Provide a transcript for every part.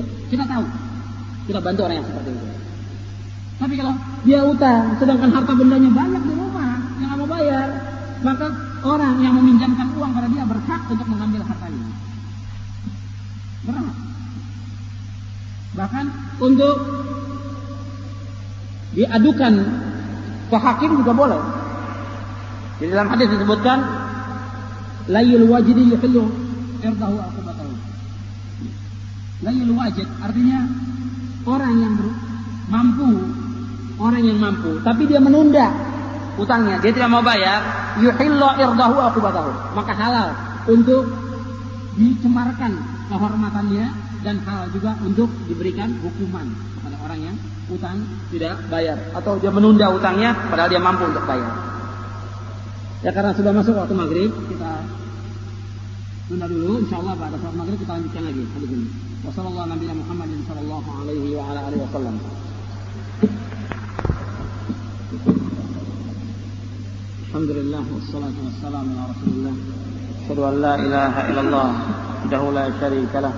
Kita tahu, kita bantu orang yang seperti itu. Tapi kalau dia utang, sedangkan harta bendanya banyak di rumah yang nggak mau bayar, maka orang yang meminjamkan uang pada dia berhak untuk mengambil hartanya. Berhak. Bahkan untuk diadukan ke hakim juga boleh. Di dalam hadis disebutkan, layul wajidi yuhillu irdahu aqbatahu. Layul wajid artinya orang yang mampu, tapi dia menunda utangnya, dia tidak mau bayar, yuhillu irdahu aqbatahu. Maka halal untuk dicemarkan kehormatannya dan halal juga untuk diberikan hukuman kepada orang yang utang tidak bayar atau dia menunda utangnya padahal dia mampu untuk bayar. Ya, karena sudah masuk waktu maghrib, kita tunda dulu. Insyaallah pada saat maghrib kita lanjutkan lagi hadis ini. Wassallallahu nabiyana Muhammadin sallallahu alaihi wa ala alihi wasallam. Alhamdulillah wassalatu wassalamu ala Rasulillah. Asyhadu an la ilaha illallah wahdahu la syarika lah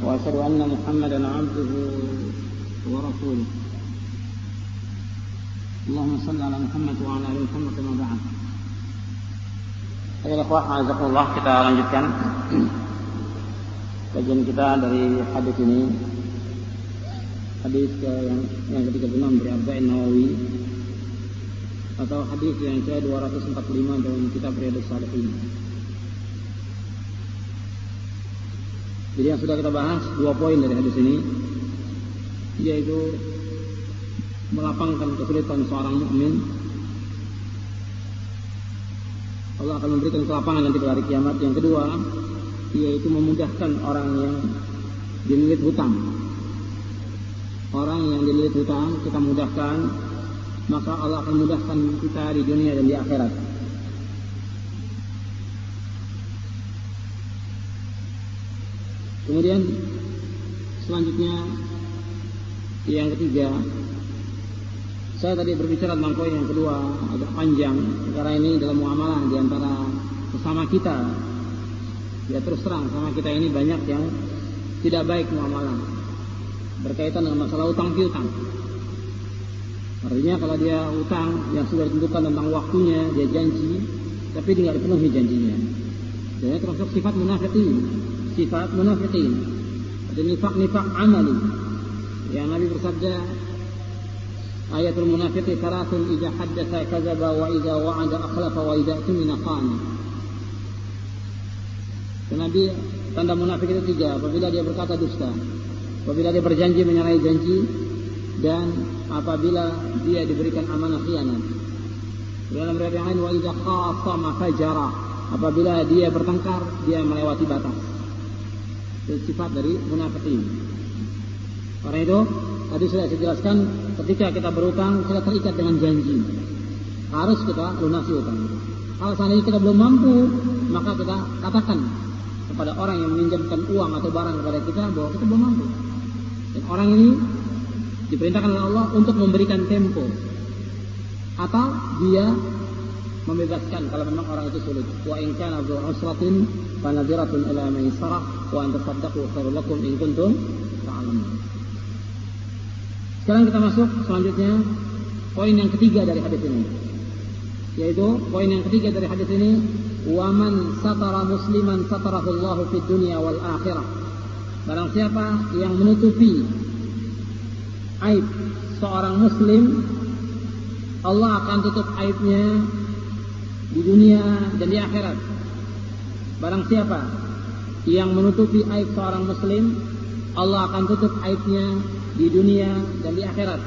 wa asyhadu anna Muhammadan 'abduhu wa rasuluh. Allahumma shalli ala Muhammad wa ala ali Muhammad kama ba'd. Ayo ikhwah, azakumullah, kita lanjutkan kajian kita dari hadis ini. Hadis yang ke-36 dari Arba'in Nawawi atau hadis yang ke-245 dalam kitab Riyadhus Shalihin. Jadi yang sudah kita bahas 2 poin dari hadis ini, yaitu melapangkan kesulitan seorang mukmin. Allah akan memberikan kelapangan nanti pada hari kiamat. Yang kedua, yaitu memudahkan orang yang dililit hutang. Orang yang dililit hutang kita mudahkan, maka Allah akan mudahkan kita di dunia dan di akhirat. Kemudian selanjutnya yang ketiga, saya tadi berbicara tentang poin yang kedua agak panjang karena ini dalam muamalah di antara sesama kita. Ya, terus terang sama kita ini banyak yang tidak baik muamalah berkaitan dengan masalah utang piutang. Artinya kalau dia utang yang sudah ditentukan tentang waktunya, dia janji tapi tidak dipenuhi janjinya. Jadi termasuk sifat munafiqin. Sifat munafiqin. Ada nifaq amali. Yang Nabi bersabda, ayatul munafiqi thalathun idza haddatsa kadzaba wa idza wa'ada akhlafa wa idza tumina khana. Nabi, tanda munafik itu 3, apabila dia berkata dusta, apabila dia berjanji menyalahi janji, dan apabila dia diberikan amanah khianat. Dalam riwayat yang lain, wa idza khasama fajara, apabila dia bertengkar dia melewati batas. Itu sifat dari munafikin. Karena itu tadi sudah saya jelaskan, ketika kita berutang kita terikat dengan janji, harus kita lunasi utang. Kalau seandainya kita belum mampu, maka kita katakan kepada orang yang meminjamkan uang atau barang kepada kita bahwa kita belum mampu. Dan orang ini diperintahkan oleh Allah untuk memberikan tempo, atau dia membebaskan kalau memang orang itu sulit. Wa in kana dzu usratin fa nadhiratun ila maisarah wa an tasaddaqu khairul lakum in kuntum ta'lamun. Sekarang kita masuk selanjutnya poin yang ketiga dari hadis ini. Yaitu poin yang ketiga dari hadis ini, wa man satara musliman satarahu Allah fid dunya wal akhirah. Barang siapa yang menutupi aib seorang muslim, Allah akan tutup aibnya di dunia dan di akhirat. Barang siapa yang menutupi aib seorang muslim, Allah akan tutup aibnya di dunia dan di akhirat.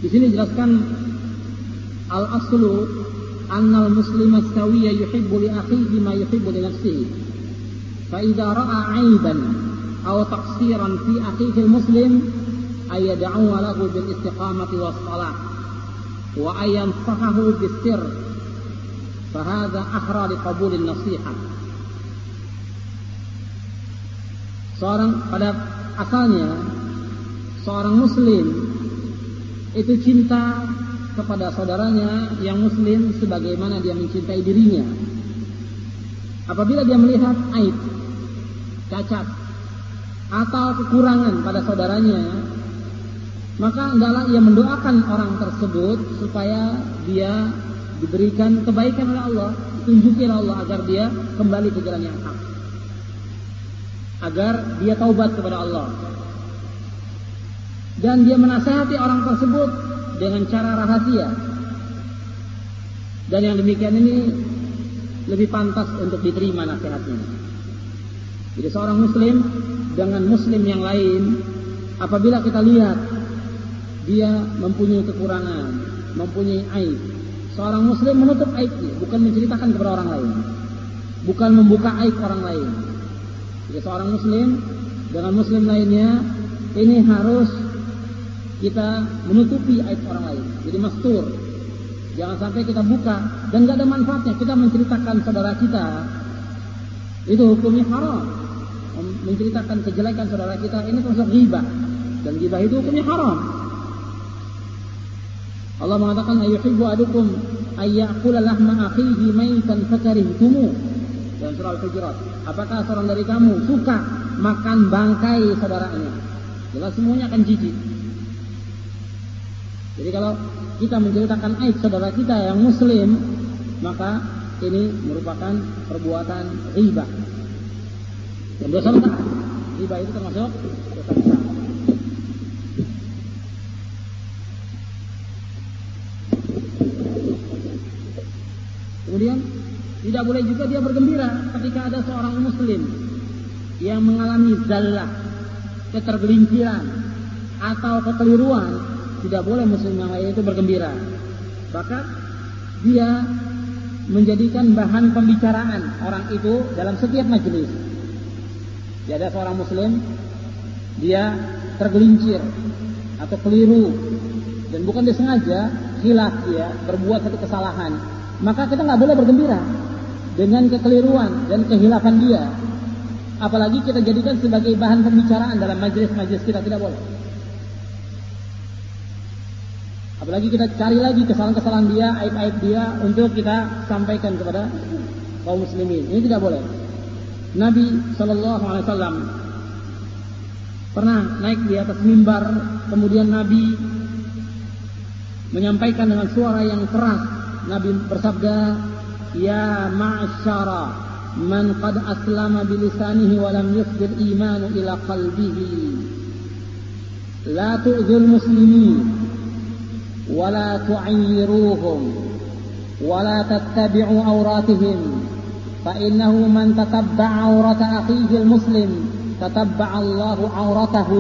Di sini dijelaskan al-aslu anna al-muslima sawiyya yuhibbu li akhihi ma yuhibbu li nafsihi. Fa idza ra'a 'aiban aw taqsiran fi akhihi al-muslim ay yad'u lahu bil istiqamati was salah wa ay yansahahu bis sirr. Fa hadha ahra li qabul an-nasihah. Pada asalnya seorang muslim itu cinta kepada saudaranya yang muslim sebagaimana dia mencintai dirinya. apabila dia melihat aib, cacat, atau kekurangan pada saudaranya, maka hendaklah ia mendoakan orang tersebut supaya dia diberikan kebaikan oleh Allah, ditunjuki oleh Allah agar dia kembali ke jalan yang hak, agar dia taubat kepada Allah. Dan dia menasihati orang tersebut dengan cara rahasia. Dan yang demikian ini lebih pantas untuk diterima nasihatnya. Jadi seorang muslim dengan muslim yang lain, apabila kita lihat dia mempunyai kekurangan, mempunyai aib, seorang muslim menutup aibnya, bukan menceritakan kepada orang lain, bukan membuka aib orang lain. Jadi seorang muslim dengan muslim lainnya ini harus kita menutupi aib orang lain. Jadi mastur, jangan sampai kita buka dan gak ada manfaatnya kita menceritakan saudara kita. Itu hukumnya haram. Menceritakan kejelekan saudara kita ini termasuk ghibah, dan ghibah itu hukumnya haram. Allah mengatakan ayyuhibbu ahadukum ayyakula lahma akhihi maitan fakarihtumu, dalam surah Al-Hujurat. Apakah seorang dari kamu suka makan bangkai saudaranya? Jelas semuanya akan jijik. Jadi kalau kita menceritakan aib saudara kita yang muslim, maka ini merupakan perbuatan ghibah dan dosa besar. Ghibah itu termasuk dosa besar. Kemudian tidak boleh juga dia bergembira ketika ada seorang muslim yang mengalami zallah, ketergelinciran atau kekeliruan. Tidak boleh muslim yang lain itu bergembira. Bahkan dia menjadikan bahan pembicaraan orang itu dalam setiap majelis. Jadi ada seorang muslim, dia tergelincir atau keliru dan bukan disengaja, khilaf dia berbuat satu kesalahan, maka kita nggak boleh bergembira dengan kekeliruan dan kehilafan dia. Apalagi kita jadikan sebagai bahan pembicaraan dalam majelis-majelis kita, tidak boleh. Apalagi kita cari lagi kesalahan-kesalahan dia, aib-aib dia untuk kita sampaikan kepada kaum muslimin. Ini tidak boleh. Nabi SAW pernah naik di atas mimbar, kemudian Nabi menyampaikan dengan suara yang keras. Nabi bersabda, "Ya ma'asyara man qad aslama bilisanihi wa lam yusbir imanu ila qalbihi, la tu'dzul muslimin ولا تعيروهم ولا تتبعوا عوراتهم فإنه من تتبع عورة أخيه المسلم تتبع الله عورته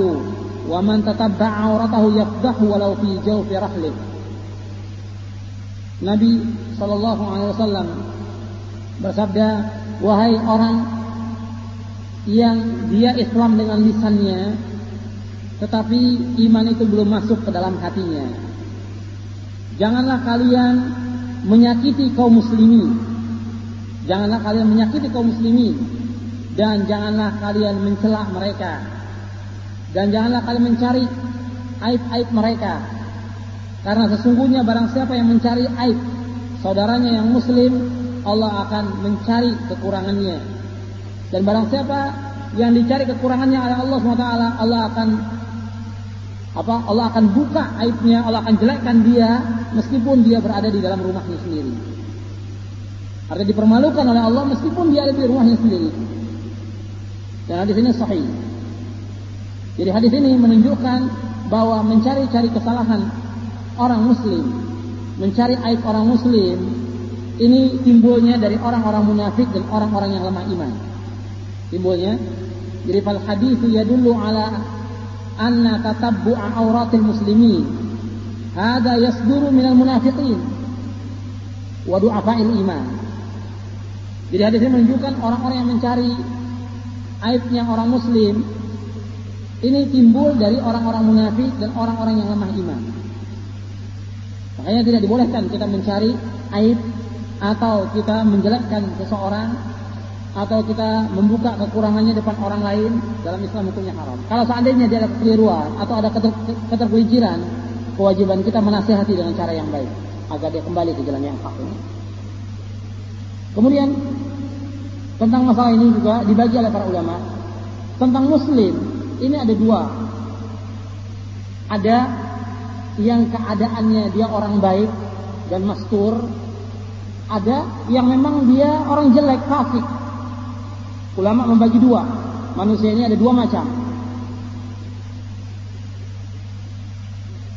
ومن تتبع عورته يفضح ولو في جوف رحله." Nabi SAW bersabda, wahai orang yang dia Islam dengan lisannya tetapi iman itu belum masuk ke dalam hatinya, janganlah kalian menyakiti kaum muslimin. Janganlah kalian menyakiti kaum muslimin. Dan janganlah kalian mencela mereka. Dan janganlah kalian mencari aib-aib mereka. Karena sesungguhnya barang siapa yang mencari aib saudaranya yang muslim, Allah akan mencari kekurangannya. Dan barang siapa yang dicari kekurangannya oleh Allah SWT, Allah akan buka aibnya, Allah akan jelekkan dia meskipun dia berada di dalam rumahnya sendiri. Artinya dipermalukan oleh Allah meskipun dia ada di rumahnya sendiri. Dan hadis ini sahih. Jadi hadis ini menunjukkan bahwa mencari-cari kesalahan orang muslim, mencari aib orang muslim, ini timbulnya dari orang-orang munafik dan orang-orang yang lemah iman. Timbulnya. Jadi fal haditsu yadullu ala anna tatabbu'a auratil muslimin hada yasduru minal munafiqin wa du'afa'il iman. Jadi hadis ini menunjukkan orang-orang yang mencari aibnya orang muslim ini timbul dari orang-orang munafik dan orang-orang yang lemah iman. Makanya tidak dibolehkan kita mencari aib atau kita menjelekkan seseorang atau kita membuka kekurangannya depan orang lain. Dalam Islam hukumnya haram. Kalau seandainya dia ada kekeliruan atau ada ketergelinciran, kewajiban kita menasihati dengan cara yang baik agar dia kembali ke jalan yang hak. Kemudian tentang masalah ini juga dibagi oleh para ulama. Tentang muslim ini ada dua. Ada yang keadaannya dia orang baik dan mastur, ada yang memang dia orang jelek, fasik. Ulama membagi dua. Manusia ini ada dua macam.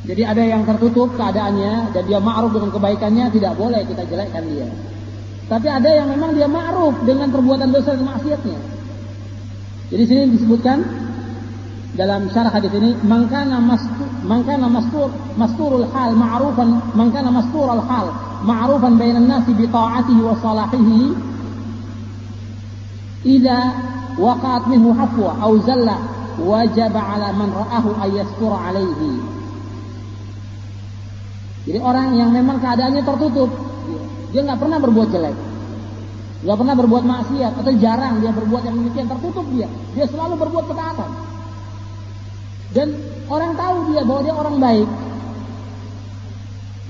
Jadi ada yang tertutup keadaannya dan dia ma'ruf dengan kebaikannya, tidak boleh kita jelekkan dia. Tapi ada yang memang dia ma'ruf dengan perbuatan dosa dan maksiatnya. Jadi sini disebutkan dalam syarah hadis ini, man kana masturul hal ma'rufan, man kana masturul hal ma'rufan bainan nasi bi ta'atihi wa salahihi, idza waqa'at minhu hafwa aw zalla wajaba 'ala man ra'ahu ay yastura 'alaihi. Jadi orang yang memang keadaannya tertutup, dia nggak pernah berbuat jelek, nggak pernah berbuat maksiat, atau jarang dia berbuat yang demikian, tertutup dia selalu berbuat ketaatan. Dan orang tahu dia bahwa dia orang baik.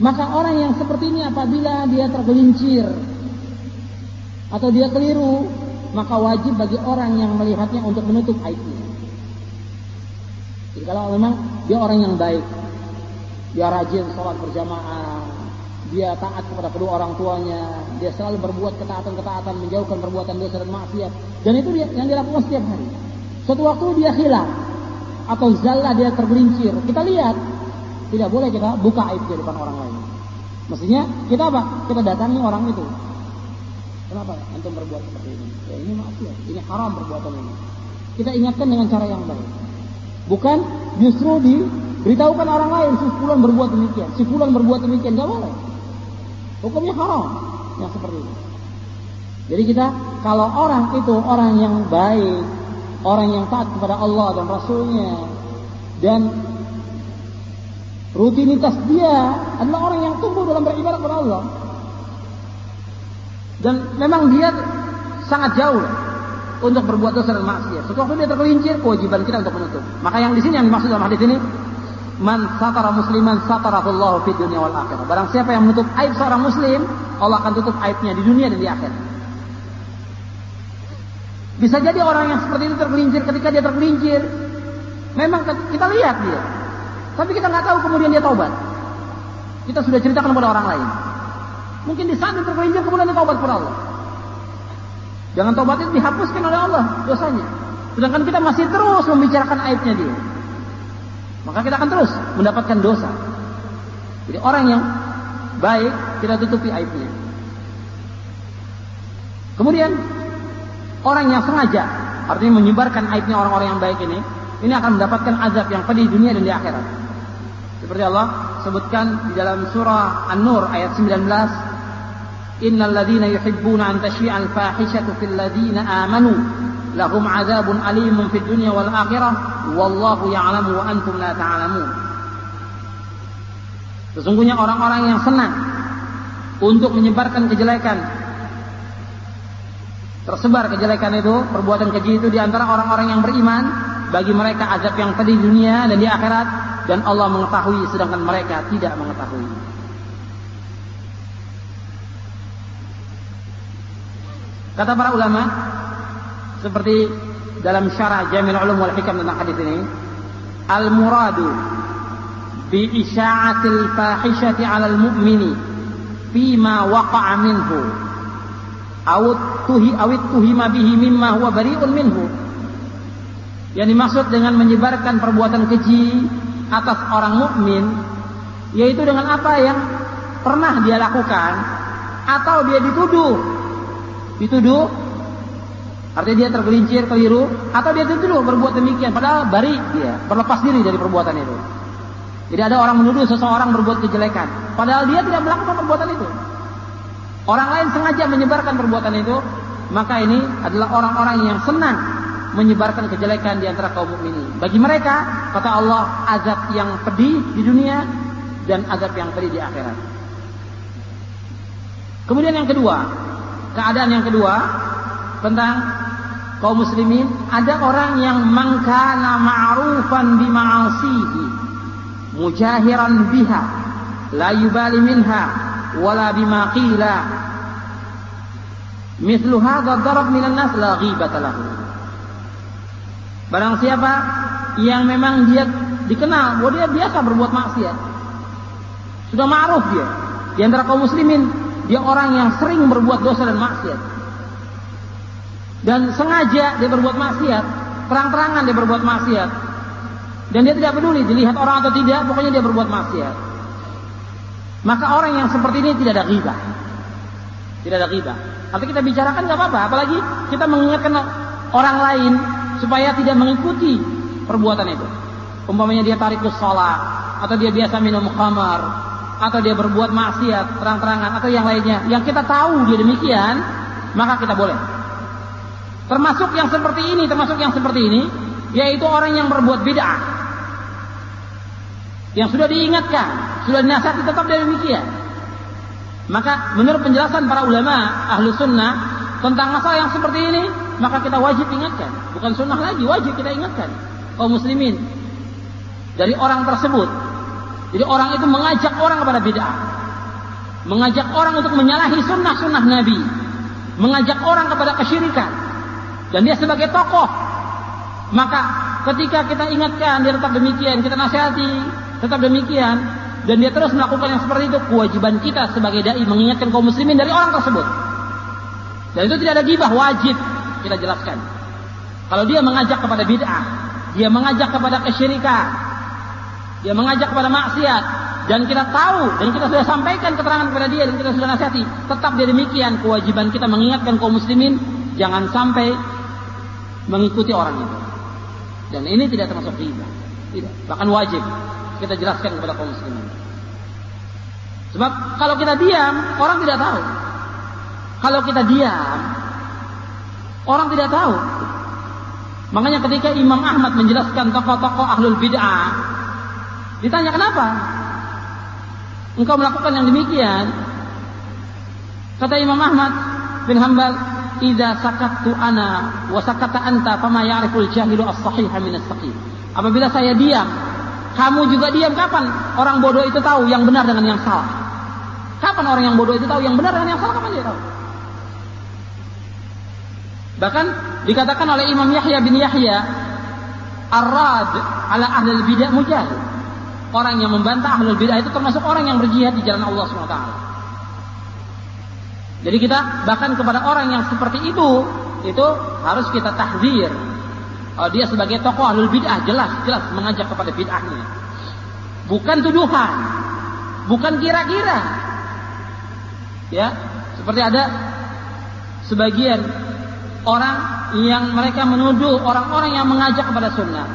Maka orang yang seperti ini apabila dia tergelincir atau dia keliru, maka wajib bagi orang yang melihatnya untuk menutup aibnya. Jadi kalau memang dia orang yang baik, dia rajin sholat berjamaah, dia taat kepada kedua orang tuanya, dia selalu berbuat ketaatan-ketaatan, menjauhkan perbuatan dosa dan maksiat, dan itu yang dilakukan setiap hari. Suatu waktu dia khilaf atau zalla, dia tergelincir, kita lihat, tidak boleh kita buka aib di depan orang lain. Mestinya kita apa? Kita datangi orang itu. Kenapa antum berbuat seperti ini? Ya ini maksiat, ini haram perbuatan ini. Kita ingatkan dengan cara yang baik. Bukan justru diberitahukan orang lain, si fulan berbuat demikian, si fulan berbuat demikian, enggak boleh. Hukumnya haram yang seperti ini. Jadi kita kalau orang itu orang yang baik, orang yang taat kepada Allah dan Rasulnya, dan rutinitas dia adalah orang yang tumbuh dalam beribadah kepada Allah, dan memang dia sangat jauh untuk berbuat dosa dan maksiat. Setelah dia tergelincir, kewajiban kita untuk menutup. Maka yang di sini yang dimaksud dalam hadis ini, man satara musliman satarahullahu fid dunya wal akhirah. Barang siapa yang menutup aib seorang muslim, Allah akan tutup aibnya di dunia dan di akhirat. Bisa jadi orang yang seperti itu tergelincir, ketika dia tergelincir, memang kita lihat dia, tapi kita nggak tahu kemudian dia taubat. Kita sudah ceritakan kepada orang lain. Mungkin di saat dia tergelincir kemudian dia taubat kepada Allah. Jangan taubat itu dihapuskan oleh Allah dosanya. Sedangkan kita masih terus membicarakan aibnya dia, maka kita akan terus mendapatkan dosa. Jadi orang yang baik kita tutupi aibnya. Kemudian orang yang sengaja, artinya menyebarkan aibnya orang-orang yang baik ini akan mendapatkan azab yang pedih di dunia dan di akhirat. Seperti Allah sebutkan di dalam surah An-Nur ayat 19, innal ladzina yuhibbuna an tashi'al fahishatu fil ladzina amanu lahum adzabun alimun fid dunya wal akhirah wallahu ya'lamu wa antum la ta'lamun. Sesungguhnya orang-orang yang senang untuk menyebarkan kejelekan, tersebar kejelekan itu, perbuatan keji itu di antara orang-orang yang beriman, bagi mereka azab yang pedih di dunia dan di akhirat, dan Allah mengetahui sedangkan mereka tidak mengetahui. Kata para ulama, seperti dalam syarah Jami' Ulum wal Hikam tentang hadis ini, al-muradu bi isya'atil fahishati 'alal mu'mini fima waqa'a minhu awit tuhima bihi mimma huwa bari'un minhu. Yang dimaksud dengan menyebarkan perbuatan keji atas orang mukmin, yaitu dengan apa yang pernah dia lakukan atau dia dituduh, artinya dia tergelincir, keliru, atau dia dituduh berbuat demikian, padahal bari dia, berlepas diri dari perbuatan itu. Jadi ada orang menuduh seseorang berbuat kejelekan, padahal dia tidak melakukan perbuatan itu. Orang lain sengaja menyebarkan perbuatan itu, maka ini adalah orang-orang yang senang menyebarkan kejelekan di antara kaum mukminin. Bagi mereka, kata Allah, azab yang pedih di dunia dan azab yang pedih di akhirat. Kemudian yang kedua, keadaan yang kedua tentang kaum muslimin, ada orang yang mangkana ma'rufan bima'asihi mujahiran biha la yubali minha wala bima qila Mithlu hadza darab minan nas la ghibata lahu. Barang siapa yang memang dia dikenal bahwa dia biasa berbuat maksiat, sudah ma'ruf dia di antara kaum muslimin, dia orang yang sering berbuat dosa dan maksiat, dan sengaja dia berbuat maksiat, terang-terangan dia berbuat maksiat, dan dia tidak peduli dilihat orang atau tidak, pokoknya dia berbuat maksiat. Maka orang yang seperti ini tidak ada ghibah. Tidak ada ghibah. Nanti kita bicarakan nggak apa-apa, apalagi kita mengingatkan orang lain supaya tidak mengikuti perbuatan itu. Umpamanya dia tarikus shalah, atau dia biasa minum khamar, atau dia berbuat maksiat terang-terangan, atau yang lainnya, yang kita tahu dia demikian, maka kita boleh. Termasuk yang seperti ini, yaitu orang yang berbuat bid'ah, yang sudah diingatkan, sudah dinasihati, tetap dia demikian. Maka menurut penjelasan para ulama ahlu sunnah tentang masalah yang seperti ini, maka kita wajib ingatkan. Bukan sunnah lagi, wajib kita ingatkan kaum muslimin dari orang tersebut. Jadi orang itu mengajak orang kepada bid'ah, mengajak orang untuk menyalahi sunnah-sunnah Nabi, mengajak orang kepada kesyirikan, dan dia sebagai tokoh. Maka ketika kita ingatkan, dia tetap demikian, kita nasihati, tetap demikian, dan dia terus melakukan yang seperti itu, kewajiban kita sebagai dai mengingatkan kaum muslimin dari orang tersebut. Dan itu tidak ada ghibah, wajib kita jelaskan. Kalau dia mengajak kepada bid'ah, dia mengajak kepada kesyirikan, dia mengajak kepada maksiat, dan kita tahu dan kita sudah sampaikan keterangan kepada dia dan kita sudah nasihati, tetap dia demikian, kewajiban kita mengingatkan kaum muslimin jangan sampai mengikuti orang itu. Dan ini tidak termasuk ghibah, tidak, bahkan wajib kita jelaskan kepada kaum muslimin. Sebab kalau kita diam, orang tidak tahu. Kalau kita diam, orang tidak tahu. Makanya ketika Imam Ahmad menjelaskan tokoh-tokoh ahlul bid'ah, ditanya kenapa engkau melakukan yang demikian? Kata Imam Ahmad bin Hanbal, "Idza sakattu ana wa sakata anta fama ya'riful jahilu as-sahiha min as-saqim." Apabila saya diam, kamu juga diam, kapan orang bodoh itu tahu yang benar dengan yang salah? Kapan orang yang bodoh itu tahu yang benar dengan yang salah? Kapan dia tahu? Bahkan dikatakan oleh Imam Yahya bin Yahya, ar-rad ala ahlul bid'ah mujahid. Orang yang membantah ahlul bid'ah itu termasuk orang yang berjihad di jalan Allah SWT. Jadi kita bahkan kepada orang yang seperti itu harus kita tahdzir. Dia sebagai tokoh ahlul bid'ah jelas mengajak kepada bid'ahnya. Bukan tuduhan, bukan kira-kira. Ya, seperti ada sebagian orang yang mereka menuduh orang-orang yang mengajak kepada sunnah,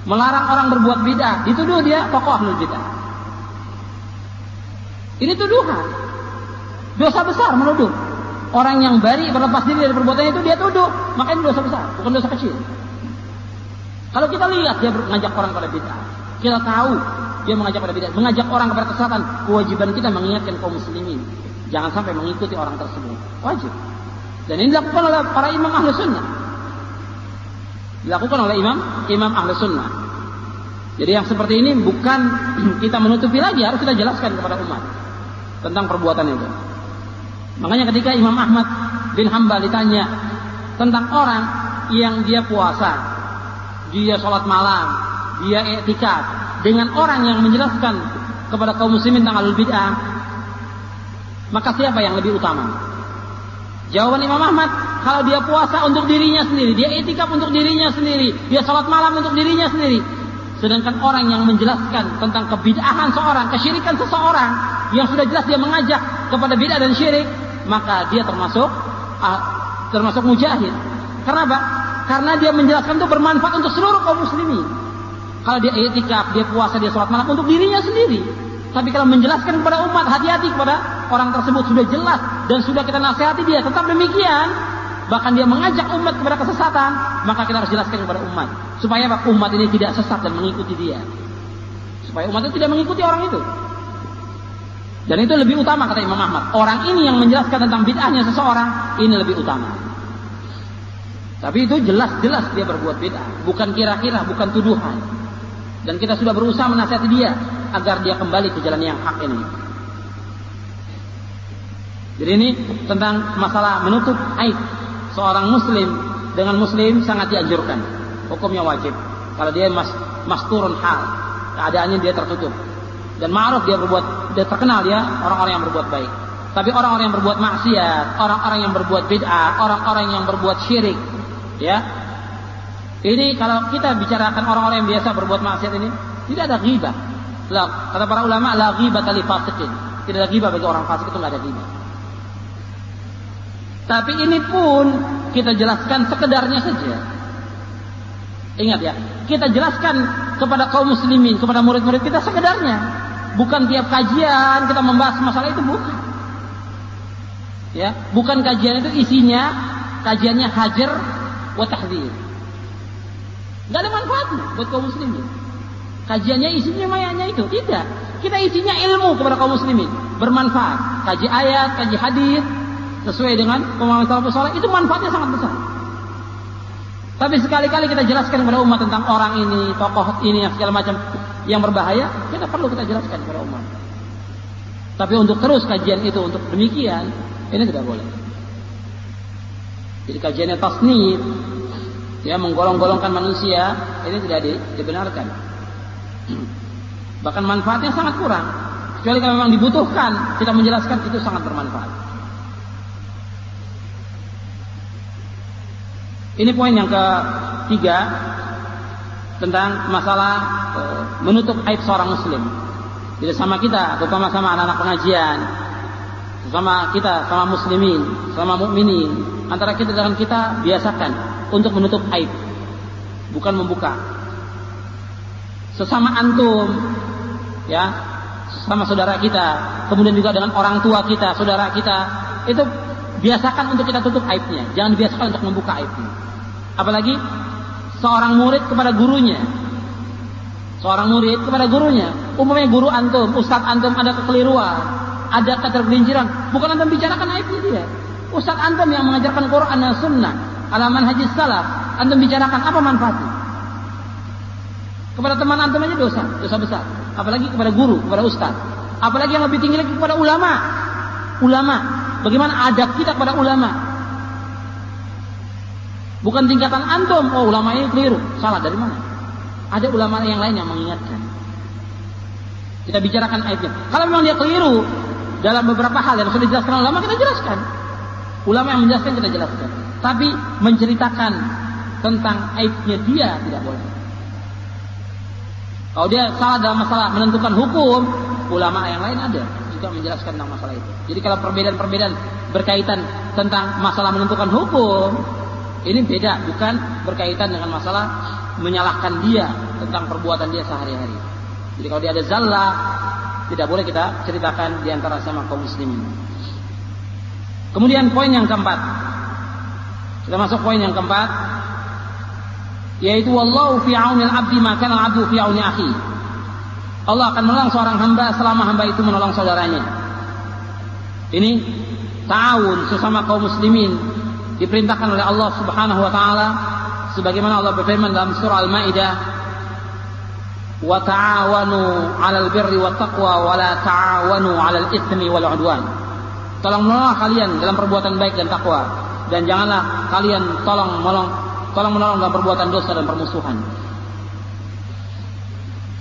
melarang orang berbuat bid'ah, dituduh dia tokoh ahlul bid'ah. Ini tuduhan, dosa besar menuduh. Orang yang bari berlepas diri dari perbuatannya itu dia tuduh, maka ini dosa besar, bukan dosa kecil. Kalau kita lihat dia mengajak orang kepada bid'ah, kita tahu dia mengajak kepada bid'ah, mengajak orang kepada kesesatan, kewajiban kita mengingatkan kaum muslimin jangan sampai mengikuti orang tersebut, wajib. Dan ini dilakukan oleh para imam ahli sunnah, dilakukan oleh imam ahli sunnah. Jadi yang seperti ini bukan kita menutupi lagi, harus kita jelaskan kepada umat tentang perbuatan itu. Makanya ketika Imam Ahmad bin Hanbal ditanya tentang orang yang dia puasa, dia sholat malam, dia i'tikaf, dengan orang yang menjelaskan kepada kaum muslimin tentang ahlul bid'ah, maka siapa yang lebih utama? Jawaban Imam Ahmad, kalau dia puasa untuk dirinya sendiri, dia i'tikaf untuk dirinya sendiri, dia sholat malam untuk dirinya sendiri. Sedangkan orang yang menjelaskan tentang kebid'ahan seorang, kesyirikan seseorang, yang sudah jelas dia mengajak kepada bid'ah dan syirik, maka dia termasuk mujahid. Kenapa? Karena dia menjelaskan itu bermanfaat untuk seluruh kaum muslimin. Kalau dia i'tikaf, dia puasa, dia sholat malam untuk dirinya sendiri. Tapi kalau menjelaskan kepada umat, hati-hati kepada orang tersebut, sudah jelas dan sudah kita nasihati dia tetap demikian, bahkan dia mengajak umat kepada kesesatan, maka kita harus jelaskan kepada umat supaya umat ini tidak sesat dan mengikuti dia, supaya umat itu tidak mengikuti orang itu. Dan itu lebih utama kata Imam Ahmad. Orang ini yang menjelaskan tentang bid'ahnya seseorang, ini lebih utama. Tapi itu jelas-jelas dia berbuat bid'ah, bukan kira-kira, bukan tuduhan. Dan kita sudah berusaha menasihati dia agar dia kembali ke jalan yang hak ini. Jadi ini tentang masalah menutup aib seorang muslim dengan muslim sangat dianjurkan. Hukumnya wajib. Kalau dia masturun hal, keadaannya dia tertutup. Dan ma'ruf dia terkenal dia orang-orang yang berbuat baik. Tapi orang-orang yang berbuat maksiat, orang-orang yang berbuat bid'ah, orang-orang yang berbuat syirik, ya. Ini kalau kita bicarakan orang-orang yang biasa berbuat maksiat ini, tidak ada ghibah. Kata para ulama, la ghibata li fasiqin. Tidak ada ghibah bagi orang fasik, itu enggak ada ghibah. Tapi ini pun kita jelaskan sekedarnya saja. Ingat ya, kita jelaskan kepada kaum muslimin, kepada murid-murid kita sekedarnya. Bukan tiap kajian kita membahas masalah itu, bukan. Ya, bukan kajian itu isinya kajiannya hajar wa tahdzir. Enggak ada manfaatnya buat kaum muslimin. Kajiannya isinya mayanya itu tidak. Kita isinya ilmu kepada kaum muslimin, bermanfaat. Kaji ayat, kaji hadis sesuai dengan pemahaman salafus saleh, itu manfaatnya sangat besar. Tapi sekali-kali kita jelaskan kepada umat tentang orang ini, tokoh ini, yang segala macam yang berbahaya, kita perlu kita jelaskan kepada umat. Tapi untuk terus kajian itu untuk demikian, ini tidak boleh. Jadi kajiannya tasnif, ya, menggolong-golongkan manusia, ini tidak dibenarkan. Bahkan manfaatnya sangat kurang. Kecuali kalau memang dibutuhkan, kita menjelaskan, itu sangat bermanfaat. Ini poin yang ketiga tentang masalah menutup aib seorang muslim. Jadi sama kita, terutama sama anak-anak pengajian, sama kita, sama muslimin, sama mukminin, antara kita dengan kita biasakan untuk menutup aib, bukan membuka. Sesama antum, ya, sama saudara kita, kemudian juga dengan orang tua kita, saudara kita, itu biasakan untuk kita tutup aibnya, jangan dibiasakan untuk membuka aibnya. Apalagi seorang murid kepada gurunya. Seorang murid kepada gurunya. Umpamanya guru antum, ustaz antum ada kekeliruan, ada ketergelinciran, bukan antum bicarakan aibnya dia. Ustaz antum yang mengajarkan Quran dan Sunnah, ala manhajis salaf, antum bicarakan apa manfaatnya? Kepada teman antum aja dosa besar. Apalagi kepada guru, kepada ustaz. Apalagi yang lebih tinggi lagi kepada ulama. Ulama, bagaimana adab kita kepada ulama? Bukan tingkatan antum, oh ulama ini keliru, salah dari mana? Ada ulama yang lain yang mengingatkan. Kita bicarakan aibnya. Kalau memang dia keliru dalam beberapa hal yang sudah dijelaskan ulama, kita jelaskan. Ulama yang menjelaskan, kita jelaskan. Tapi menceritakan tentang aibnya dia tidak boleh. Kalau dia salah dalam masalah menentukan hukum, ulama yang lain ada juga menjelaskan tentang masalah itu. Jadi kalau perbedaan-perbedaan berkaitan tentang masalah menentukan hukum, ini beda, bukan berkaitan dengan masalah menyalahkan dia tentang perbuatan dia sehari-hari. Jadi kalau dia ada zallah, tidak boleh kita ceritakan di antara sama kaum muslimin. Kemudian poin yang keempat. Kita masuk poin yang keempat, yaitu wallahu fi aunil abdi ma kana al-abdu fi auni akhi. Allah akan menolong seorang hamba selama hamba itu menolong saudaranya. Ini ta'awun sesama kaum muslimin diperintahkan oleh Allah Subhanahu wa taala, sebagaimana Allah berfirman dalam surah Al-Maidah, wa ta'awanu 'alal birri wat taqwa wa la ta'awanu 'alal itsmi wal 'udwan. Tolong menolong kalian dalam perbuatan baik dan takwa, dan janganlah kalian tolong menolong dalam perbuatan dosa dan permusuhan.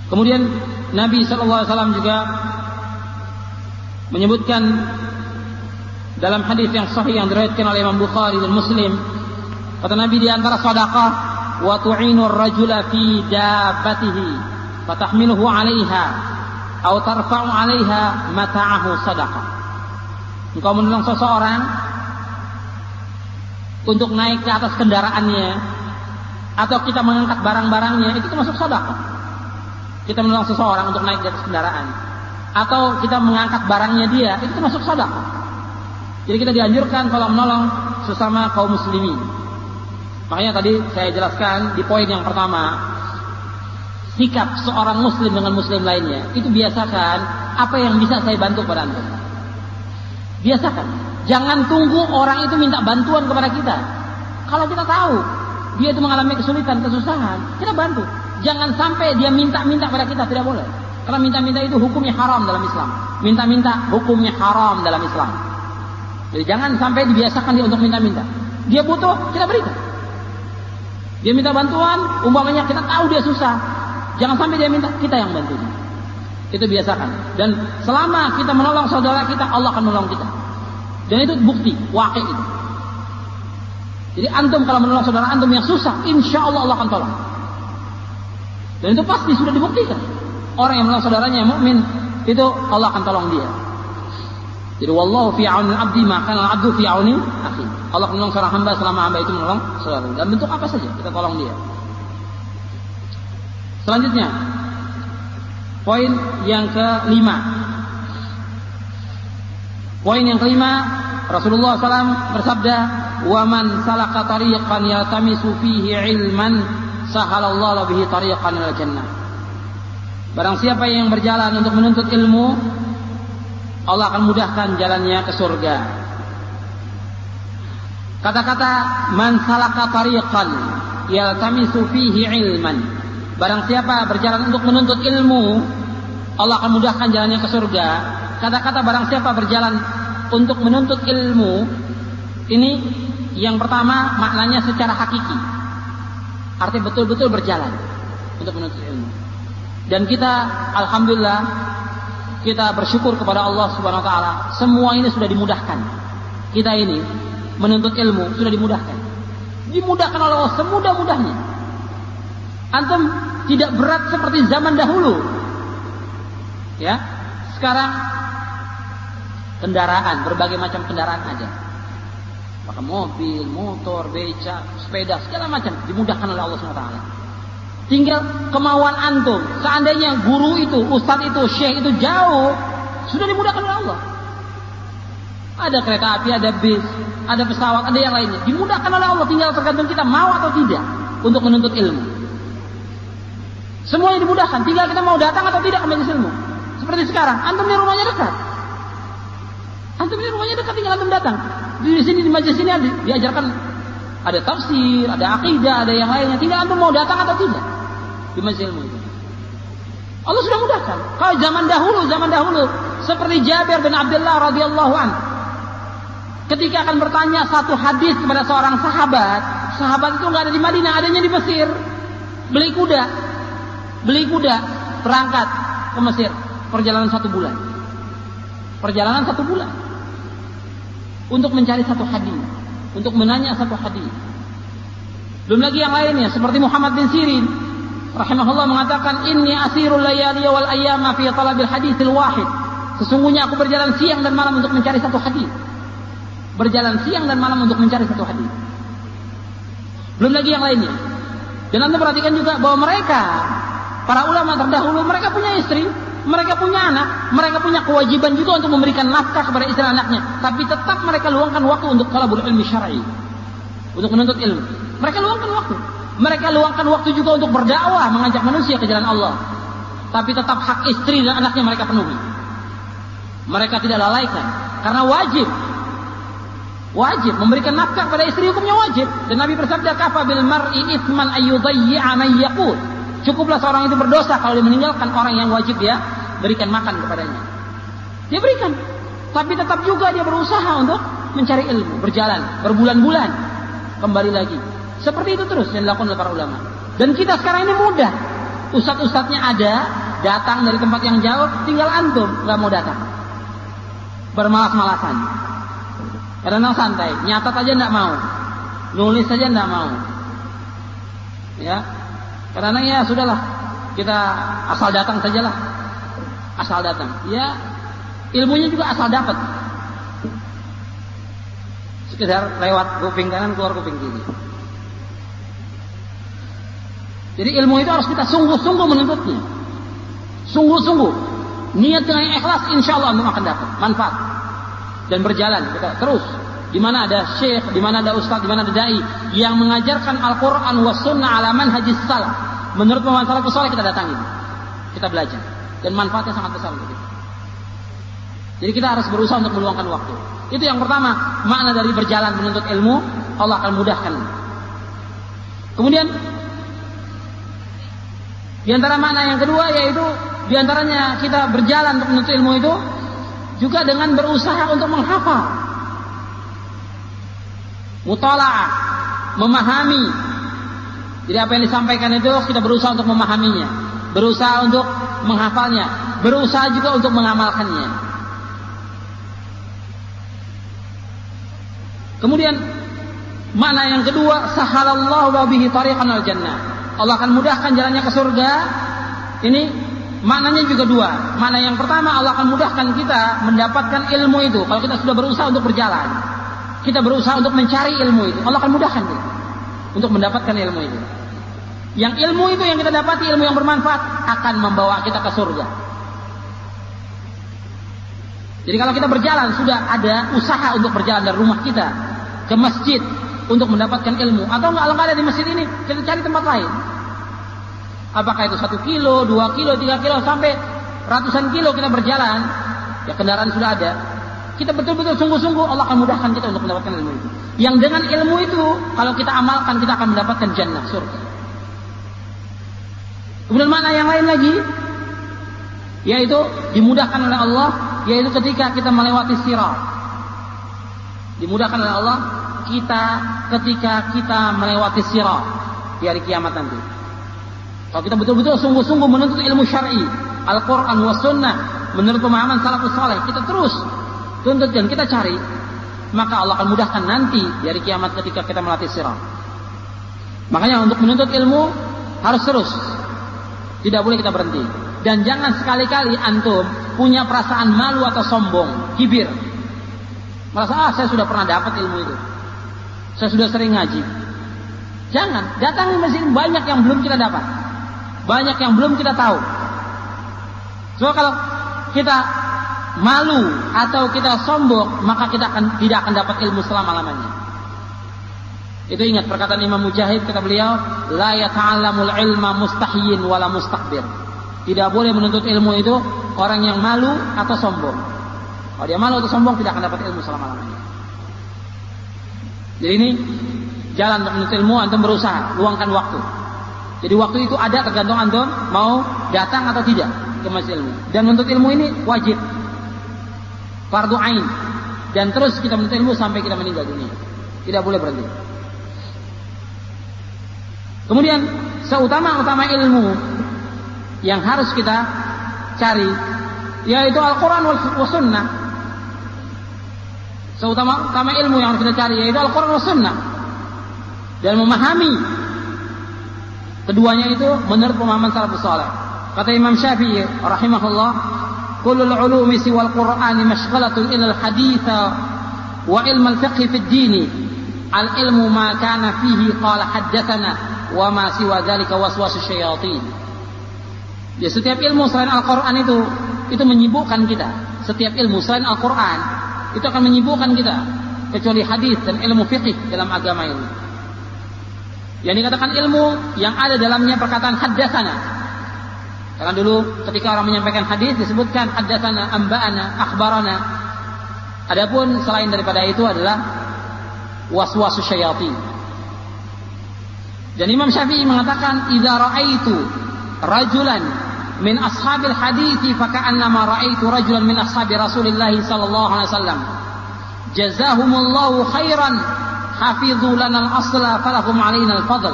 Kemudian Nabi sallallahu alaihi wasallam juga menyebutkan dalam hadis yang sahih yang diriwayatkan oleh Imam Bukhari dan Muslim, kata Nabi, di antara sedekah wa tu'inur rajula fi dabbatihi fatahmiluhu 'alaiha aw tarfa'u 'alaiha mata'ahu sadaqah. Engkau menolong seseorang untuk naik ke atas kendaraannya, atau kita mengangkat barang-barangnya, itu termasuk sedekah. Kita menolong seseorang untuk naik di atas kendaraan, atau kita mengangkat barangnya dia, itu termasuk sedekah. Jadi kita dianjurkan kalau menolong sesama kaum muslimin. Makanya tadi saya jelaskan di poin yang pertama, sikap seorang muslim dengan muslim lainnya, itu biasakan apa yang bisa saya bantu pada antum. Biasakan. Jangan tunggu orang itu minta bantuan kepada kita. Kalau kita tahu dia itu mengalami kesulitan, kesusahan, kita bantu. Jangan sampai dia minta-minta pada kita, tidak boleh. Karena minta-minta itu hukumnya haram dalam Islam. Minta-minta hukumnya haram dalam Islam. Jadi jangan sampai dibiasakan dia untuk minta-minta. Dia butuh, kita berikan. Dia minta bantuan, umpamanya kita tahu dia susah, jangan sampai dia minta, kita yang bantu. Itu biasakan. Dan selama kita menolong saudara kita, Allah akan menolong kita. Dan itu bukti, wakil itu. Jadi antum kalau menolong saudara antum yang susah, insya Allah Allah akan tolong. Dan itu pasti sudah dibuktikan. Orang yang menolong saudaranya yang mukmin itu Allah akan tolong dia. Jadi wallahu fi auni al-abdi ma kana al-abdu fi auni akhi. Allah akan menolong seorang hamba selama hamba itu menolong saudara. Dan bentuk apa saja kita tolong dia. Selanjutnya, poin yang kelima. Poin yang kelima, Rasulullah SAW bersabda, "Wa man salaka tariqan yaltamisu fihi ilman, sahalallahu bihi tariqan ilal jannah." Barang siapa yang berjalan untuk menuntut ilmu, Allah akan mudahkan jalannya ke surga. Kata-kata man salaka tariqan yaltamisu fihi ilman. Barang siapa berjalan untuk menuntut ilmu, Allah akan mudahkan jalannya ke surga. Kata-kata barang siapa berjalan untuk menuntut ilmu, ini yang pertama maknanya secara hakiki. Artinya betul-betul berjalan untuk menuntut ilmu. Dan kita alhamdulillah kita bersyukur kepada Allah Subhanahu wa taala, semua ini sudah dimudahkan. Kita ini menuntut ilmu sudah dimudahkan. Dimudahkan oleh Allah semudah-mudahnya. Antum tidak berat seperti zaman dahulu. Ya. Sekarang kendaraan, berbagai macam kendaraan aja. Maka mobil, motor, becak, sepeda, segala macam dimudahkan oleh Allah Subhanahu wa taala. Tinggal kemauan antum. Seandainya guru itu, ustaz itu, syekh itu jauh, sudah dimudahkan oleh Allah. Ada kereta api, ada bis, ada pesawat, ada yang lainnya. Dimudahkan oleh Allah, tinggal tergantung kita mau atau tidak untuk menuntut ilmu. Semuanya dimudahkan, tinggal kita mau datang atau tidak ke majelis ilmu. Seperti sekarang, antum di rumahnya dekat. Antum di rumahnya dekat, tinggal antum datang. Di sini di majelis ini diajarkan ada tafsir, ada akidah, ada yang lainnya. Tinggal antum mau datang atau tidak di majelis ilmu itu. Allah sudah mudahkan. Kalau zaman dahulu seperti Jabir bin Abdullah radhiyallahu anhu, ketika akan bertanya satu hadis kepada seorang sahabat itu nggak ada di Madinah, adanya di Mesir. Beli kuda, berangkat ke Mesir, perjalanan 1 bulan. Untuk mencari satu hadis, untuk menanya satu hadis. Belum lagi yang lainnya seperti Muhammad bin Sirin rahimahullah mengatakan, inni asirul layaliya wal ayyama fi talabil haditsil wahid. Sesungguhnya aku berjalan siang dan malam untuk mencari satu hadis. Belum lagi yang lainnya. Dan Anda perhatikan juga bahwa mereka, para ulama terdahulu, mereka punya istri, mereka punya anak, mereka punya kewajiban juga untuk memberikan nafkah kepada istri anaknya. Tapi tetap mereka luangkan waktu untuk talabul ilmi syar'i, untuk menuntut ilmu. Mereka luangkan waktu. Mereka luangkan waktu juga untuk berdakwah, mengajak manusia ke jalan Allah. Tapi tetap hak istri dan anaknya mereka penuhi. Mereka tidak lalaikan, karena wajib memberikan nafkah pada istri, hukumnya wajib. Dan Nabi bersabda, kafa bil mar'i itsman ayyudayyi'a man yaqut. Cukuplah seorang itu berdosa kalau dia meninggalkan orang yang wajib dia berikan makan kepadanya. Dia berikan, tapi tetap juga dia berusaha untuk mencari ilmu, berjalan berbulan-bulan, kembali lagi. Seperti itu terus yang dilakukan oleh para ulama. Dan kita sekarang ini mudah. Ustadz-ustadznya ada, datang dari tempat yang jauh, tinggal antum nggak mau datang, bermalas-malasan. Kadang-kadang santai, nyatat aja nggak mau, nulis saja nggak mau. Ya, kadang-kadang ya sudahlah, kita asal datang sajalah, asal datang. Ya, ilmunya juga asal dapat. Sekedar lewat kuping kanan keluar kuping kiri. Jadi ilmu itu harus kita sungguh-sungguh menuntutnya. Sungguh-sungguh. Niat dengan ikhlas, insya Allah antum akan dapat manfaat. Dan berjalan kita terus. Di mana ada syekh, di mana ada ustaz, di mana ada dai yang mengajarkan Al-Quran was sunnah ala manhajis salaf. Menurut pemahaman salafus saleh kita datangin. Kita belajar. Dan manfaatnya sangat besar untuk kita. Jadi kita harus berusaha untuk meluangkan waktu. Itu yang pertama, makna dari berjalan menuntut ilmu, Allah akan mudahkan. Kemudian di antara makna yang kedua yaitu di antaranya kita berjalan untuk menuntut ilmu itu juga dengan berusaha untuk menghafal. Muthala'ah, memahami. Jadi apa yang disampaikan itu kita berusaha untuk memahaminya, berusaha untuk menghafalnya, berusaha juga untuk mengamalkannya. Kemudian makna yang kedua, sahalallahu bihi tariqan al-jannah. Allah akan mudahkan jalannya ke surga. Ini maknanya juga dua. Makna yang pertama, Allah akan mudahkan kita mendapatkan ilmu itu. Kalau kita sudah berusaha untuk berjalan, kita berusaha untuk mencari ilmu itu, Allah akan mudahkan kita untuk mendapatkan ilmu itu. Yang ilmu itu yang kita dapati, ilmu yang bermanfaat, akan membawa kita ke surga. Jadi kalau kita berjalan, sudah ada usaha untuk berjalan dari rumah kita ke masjid untuk mendapatkan ilmu. Atau kalau nggak ada di masjid ini, kita cari tempat lain. Apakah itu 1 kilo, 2 kilo, 3 kilo, sampai ratusan kilo kita berjalan, ya kendaraan sudah ada. Kita betul-betul sungguh-sungguh, Allah akan mudahkan kita untuk mendapatkan ilmu itu. Yang dengan ilmu itu, kalau kita amalkan, kita akan mendapatkan jannah, surga. Kemudian makna yang lain lagi, yaitu dimudahkan oleh Allah, yaitu ketika kita melewati sirat. Dimudahkan oleh Allah ketika kita melewati sirat di hari kiamat nanti. Kalau kita betul-betul sungguh-sungguh menuntut ilmu syar'i, Al-Quran wa Sunnah, menurut pemahaman salafus saleh, kita terus tuntut dan kita cari, maka Allah akan mudahkan nanti di hari kiamat ketika kita melatih sirat. Makanya untuk menuntut ilmu harus terus, tidak boleh kita berhenti. Dan jangan sekali-kali antum punya perasaan malu atau sombong, kibir, merasa saya sudah pernah dapat ilmu itu, saya sudah sering ngaji. Jangan, datangi masjid, banyak yang belum kita dapat, banyak yang belum kita tahu. So kalau kita malu atau kita sombong, maka kita tidak akan dapat ilmu selama-lamanya. Itu ingat perkataan Imam Mujahid, kata beliau, la yata'allamul ilma mustahyin wala mustakbir. Tidak boleh menuntut ilmu itu orang yang malu atau sombong. Kalau dia malu atau sombong, tidak akan dapat ilmu selama-lamanya. Jadi ini jalan untuk menuntut ilmu, antum berusaha, luangkan waktu. Jadi waktu itu ada, tergantung antum mau datang atau tidak ke masjid ilmu. Dan menuntut ilmu ini wajib, fardu ain. Dan terus kita menuntut ilmu sampai kita meninggal dunia. Tidak boleh berhenti. Kemudian seutama-utama ilmu yang harus kita cari, yaitu Al-Quran wa Sunnah. Seutama-utama ilmu yang harus kita cari, yaitu Al-Quran wa Sunnah. Dan memahami keduanya itu menurut pemahaman salafus saleh. Kata Imam Syafi'i rahimahullah, kullul ulumi siwal Qur'ani mashghalatun ilal haditha wa ilmal fiqhi fid dini. Al ilmu ma kana fihi qala haddatsana wa ma siwa dzalika waswasus syayatin. Ya, setiap ilmu selain Al-Qur'an itu menyibukkan kita. Setiap ilmu selain Al-Qur'an itu akan menyibukkan kita, kecuali hadis dan ilmu fiqih dalam agama ini. Yang dikatakan ilmu yang ada dalamnya perkataan haddatsana. Karena dulu ketika orang menyampaikan hadis disebutkan haddatsana, amba'ana, akhbarana. Adapun selain daripada itu adalah waswasus syayatin. Dan Imam Syafi'i mengatakan, idza ra'aitu rajulan min ashabil hadithi faka'annama ra'aitu rajulan min ashabi Rasulillah sallallahu alaihi wasallam. Jazahumullahu khairan hafidhu lana al-asla falahum alaina al-fadl.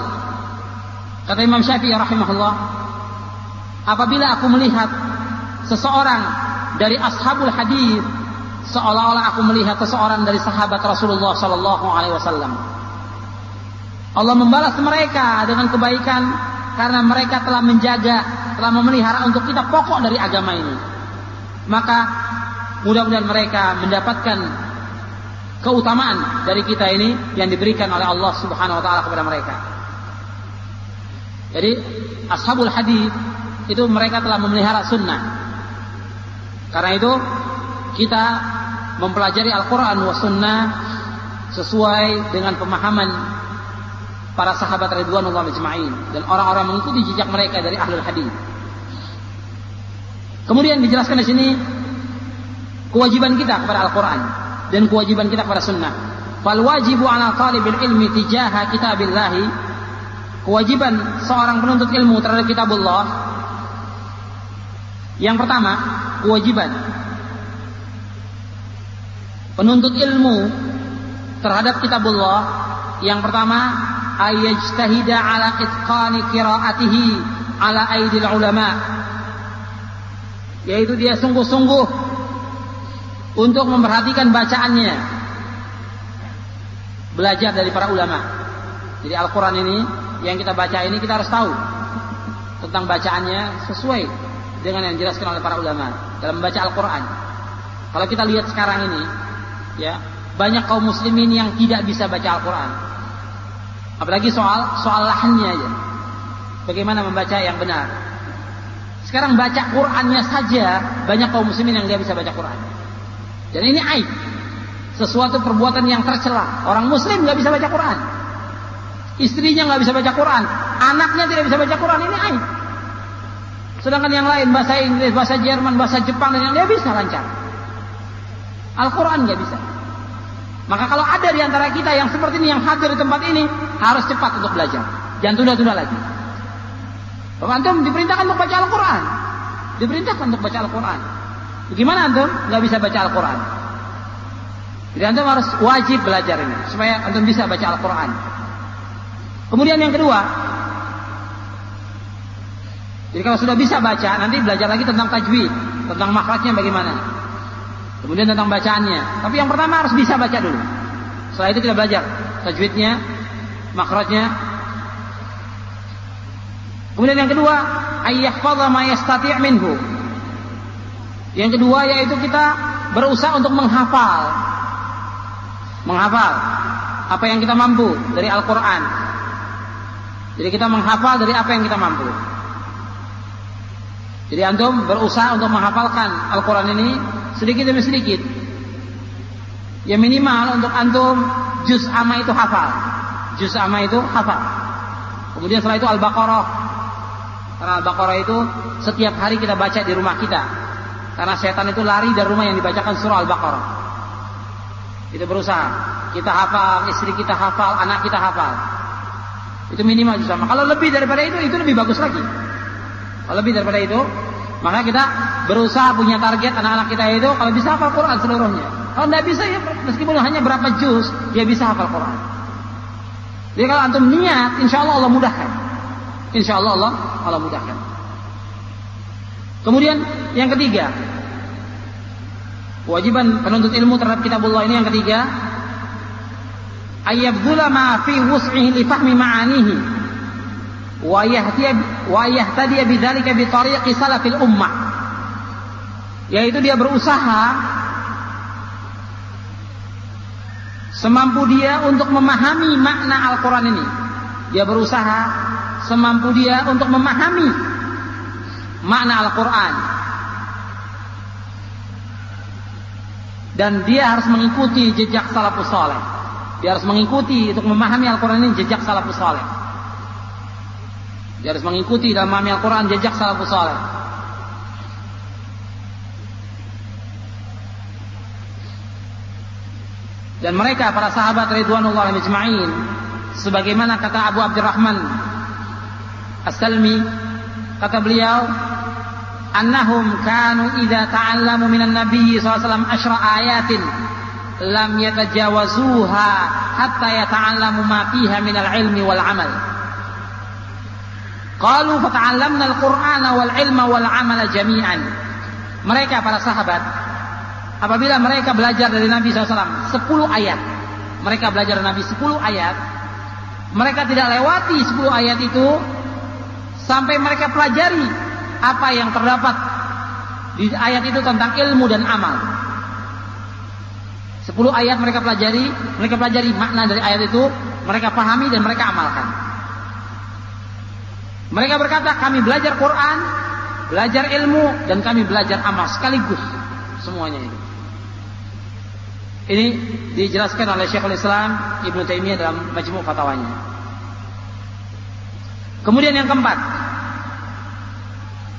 Kata Imam Syafi'i rahimahullah, apabila aku melihat seseorang dari ashabul hadis, seolah-olah aku melihat seseorang dari sahabat Rasulullah sallallahu alaihi wasallam. Allah membalas mereka dengan kebaikan karena mereka telah menjaga, telah memelihara untuk kita pokok dari agama ini. Maka mudah-mudahan mereka mendapatkan keutamaan dari kita ini yang diberikan oleh Allah Subhanahu wa taala kepada mereka. Jadi ashabul hadis itu mereka telah memelihara sunnah. Karena itu kita mempelajari Al-Quran wa Sunnah sesuai dengan pemahaman para sahabat ridwanullah ajma'in dan orang-orang mengikuti jejak mereka dari ahlul hadis. Kemudian dijelaskan di sini kewajiban kita kepada Al-Quran dan kewajiban kita kepada Sunnah. Fal wajibu 'ala talibil ilmi tijaha kitabillahi. Kewajiban seorang penuntut ilmu terhadap kitabullah. Yang pertama, kewajiban penuntut ilmu terhadap kitabullah Yang pertama, ayyajtahida ala itqani qiraatihi ala aidil ulama. Yaitu dia sungguh-sungguh untuk memperhatikan bacaannya. Belajar dari para ulama. Jadi Al-Quran ini yang kita baca ini kita harus tahu tentang bacaannya sesuai dengan yang dijelaskan oleh para ulama dalam membaca Al-Quran. Kalau kita lihat sekarang ini, ya, banyak kaum muslimin yang tidak bisa baca Al-Quran. Apalagi soal lahannya aja. Bagaimana membaca yang benar. Sekarang baca Qurannya saja banyak kaum muslimin yang tidak bisa baca Quran. Dan ini aib. Sesuatu perbuatan yang tercela. Orang muslim nggak bisa baca Quran. Istrinya nggak bisa baca Quran. Anaknya tidak bisa baca Quran. Ini aib. Sedangkan yang lain, bahasa Inggris, bahasa Jerman, bahasa Jepang, dan yang dia bisa lancar. Al-Quran nggak bisa. Maka kalau ada di antara kita yang seperti ini, yang hadir di tempat ini, harus cepat untuk belajar. Jangan tunda-tunda lagi. Bapak antum diperintahkan untuk baca Al-Quran. Diperintahkan untuk baca Al-Quran. Bagaimana antum nggak bisa baca Al-Quran? Jadi antum harus wajib belajar ini supaya antum bisa baca Al-Quran. Kemudian yang kedua, jadi kalau sudah bisa baca, nanti belajar lagi tentang tajwid, tentang makhrajnya bagaimana. Kemudian tentang bacaannya. Tapi yang pertama harus bisa baca dulu. Setelah itu kita belajar tajwidnya, makhrajnya. Kemudian yang kedua, ayyahfadha ma yastati' minhu. Yang kedua yaitu kita berusaha untuk menghafal apa yang kita mampu dari Al-Quran. Jadi kita menghafal dari apa yang kita mampu. Jadi antum berusaha untuk menghafalkan Al-Quran ini sedikit demi sedikit. Ya minimal untuk antum juz amma itu hafal. Juz amma itu hafal. Kemudian setelah itu Al-Baqarah. Karena Al-Baqarah itu setiap hari kita baca di rumah kita. Karena setan itu lari dari rumah yang dibacakan surah Al-Baqarah. Kita berusaha. Kita hafal, istri kita hafal, anak kita hafal. Itu minimal juz amma. Kalau lebih daripada itu lebih bagus lagi. Kalau lebih daripada itu, maka kita berusaha punya target anak-anak kita itu kalau bisa hafal Quran seluruhnya. Kalau tidak bisa ya meskipun hanya berapa juz, dia bisa hafal Quran. Jadi kalau antum niat, insya Allah Allah mudahkan. Insya Allah Allah mudahkan. Kemudian yang ketiga, kewajiban penuntut ilmu terhadap kitabullah ini yang ketiga, ayyabdula ma fi wus'ihi li fahmi ma'anihi wa yahtadiya bidzalika bi tariqi salafil ummah. Yaitu dia berusaha semampu dia untuk memahami makna Al-Quran ini. Dia berusaha semampu dia untuk memahami makna Al-Quran. Dan dia harus mengikuti jejak salafus saleh. Dia harus mengikuti untuk memahami Al-Quran ini jejak salafus saleh. Dia harus mengikuti dalam memahami Al-Quran jejak salafus saleh. Dan mereka para sahabat ridwanullah alaihim ajma'in, sebagaimana kata Abu Abdurrahman As-Salmi, kata beliau, annahum kanu idza ta'allamu minan nabiy sallallahu alaihi wasallam 10 ayatin lam yatajawazuha hatta yata'allamu ma fiha minal ilmi wal amal. Qalu fata'allamna al-Qur'ana wal ilma wal amala jami'an. Mereka para sahabat, apabila mereka belajar dari Nabi SAW 10 ayat, mereka belajar dari Nabi 10 ayat, mereka tidak lewati 10 ayat itu sampai mereka pelajari apa yang terdapat di ayat itu tentang ilmu dan amal. 10 ayat mereka pelajari makna dari ayat itu, mereka pahami dan mereka amalkan. Mereka berkata, kami belajar Quran, belajar ilmu, dan kami belajar amal sekaligus semuanya ini. Ini dijelaskan oleh Syekhul Islam Ibnu Taimiyah dalam Majmu' Fatawanya. Kemudian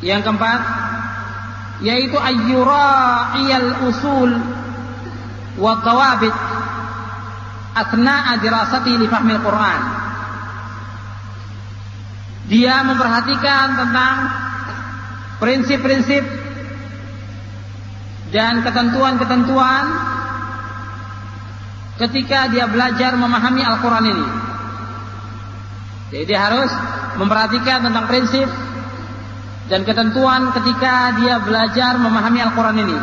yang keempat yaitu ayyura'iyal usul wa tawabit athna'a dirasati li fahmil Quran. Dia memperhatikan tentang prinsip-prinsip dan ketentuan-ketentuan ketika dia belajar memahami Al-Quran ini. Jadi dia harus memperhatikan tentang prinsip dan ketentuan ketika dia belajar memahami Al-Quran ini.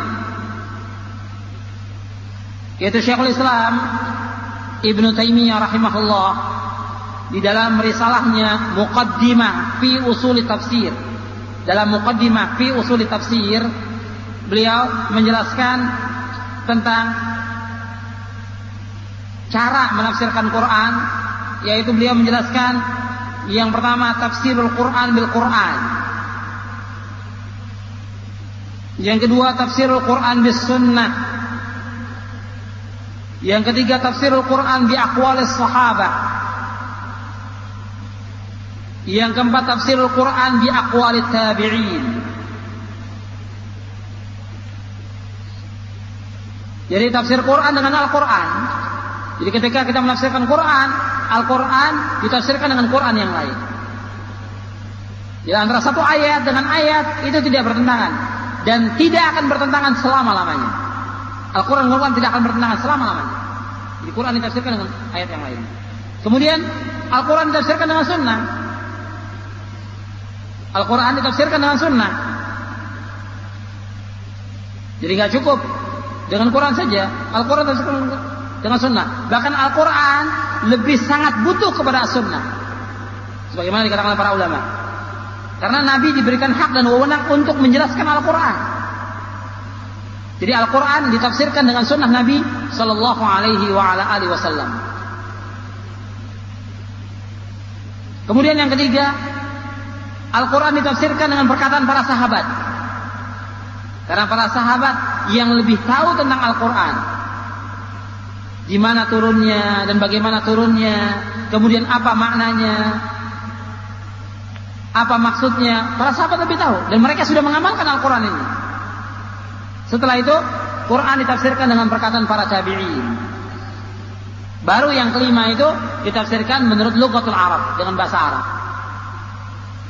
Yaitu Syekhul Islam Ibnu Taimiyah rahimahullah di dalam risalahnya Muqaddimah fi Ushul Tafsir. Dalam Muqaddimah fi Ushul Tafsir, beliau menjelaskan tentang cara menafsirkan Quran, yaitu beliau menjelaskan yang pertama tafsirul Quran bil Quran. Yang kedua tafsirul Quran bis sunnah. Yang ketiga tafsirul Quran bi aqwalis sahabah. Yang keempat tafsirul Quran bi aqwalit tabi'in. Jadi tafsir Quran dengan Al-Quran. Jadi ketika kita menafsirkan Quran, Al-Quran ditafsirkan dengan Quran yang lain. Jadi antara satu ayat dengan ayat itu tidak bertentangan dan tidak akan bertentangan selama-lamanya. Al-Quran tidak akan bertentangan selama-lamanya. Jadi Quran ditafsirkan dengan ayat yang lain. Kemudian Al-Quran ditafsirkan dengan sunnah. Al-Quran ditafsirkan dengan sunnah. Jadi nggak cukup dengan Quran saja. Al-Quran ditafsirkan dengan sunnah. Bahkan Al-Quran lebih sangat butuh kepada sunnah. Sebagaimana dikatakan oleh para ulama. Karena Nabi diberikan hak dan wewenang untuk menjelaskan Al-Quran. Jadi Al-Quran ditafsirkan dengan sunnah Nabi Sallallahu Alaihi Wasallam. Kemudian yang ketiga, Al-Quran ditafsirkan dengan perkataan para sahabat. Karena para sahabat yang lebih tahu tentang Al-Quran, di mana turunnya dan bagaimana turunnya, kemudian apa maknanya, apa maksudnya, para sahabat lebih tahu dan mereka sudah mengamalkan Al-Quran ini. Setelah itu Quran ditafsirkan dengan perkataan para tabi'in. Baru yang kelima itu ditafsirkan menurut lughatul Arab, dengan bahasa Arab.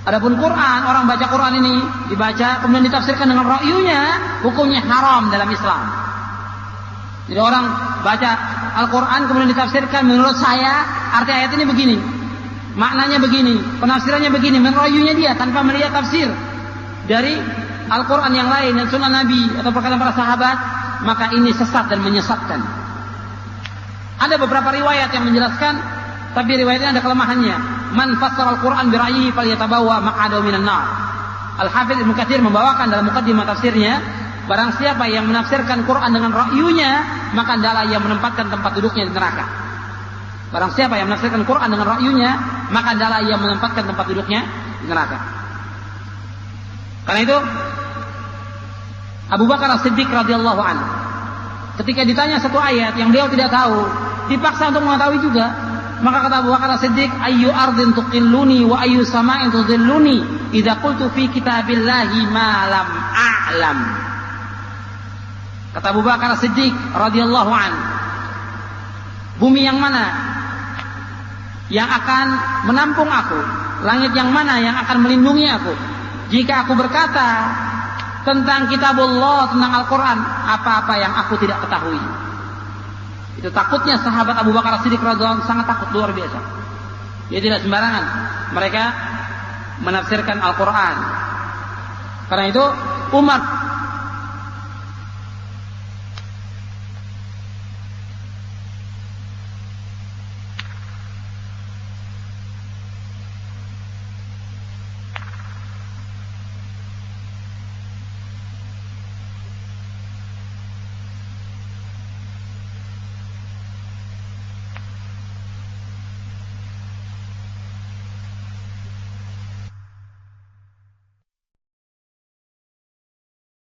Adapun Quran, orang baca Quran ini dibaca kemudian ditafsirkan dengan ra'yunya, hukumnya haram dalam Islam. Jadi orang baca Al-Quran kemudian ditafsirkan menurut saya arti ayat ini begini, maknanya begini, penafsirannya begini, menurut ra'yunya dia tanpa melihat tafsir dari Al-Quran yang lain dan sunnah Nabi atau perkataan para sahabat, maka ini sesat dan menyesatkan. Ada beberapa riwayat yang menjelaskan, tapi riwayatnya ada kelemahannya. Man fassara Al-Quran bira'yihi falyatabawwa maq'adahu minan nar. Al-Hafidz Ibnu Katsir membawakan dalam muqaddimah tafsirnya, barang siapa yang menafsirkan Quran dengan ra'yunya, maka adalah yang menempatkan tempat duduknya di neraka. Barang siapa yang menafsirkan Quran dengan ra'yunya, maka adalah yang menempatkan tempat duduknya di neraka. Karena itu Abu Bakar As-Siddiq radhiyallahu anhu ketika ditanya satu ayat yang beliau tidak tahu, dipaksa untuk mengetahui juga. Maka kata Abu Bakar As-Siddiq, ayyu ardin tuqilluni wa ayyu sama'in tudhilluni idza qultu fi kitabillahi ma lam a'lam. Kata Abu Bakar As-Siddiq radhiyallahu anhu, bumi yang mana yang akan menampung aku, langit yang mana yang akan melindungi aku jika aku berkata tentang kitabullah, tentang Al-Quran, apa-apa yang aku tidak ketahui. Itu takutnya sahabat Abu Bakar As-Siddiq radhiyallahu anhu, sangat takut, luar biasa. Dia tidak sembarangan mereka menafsirkan Al-Quran. Karena itu Umar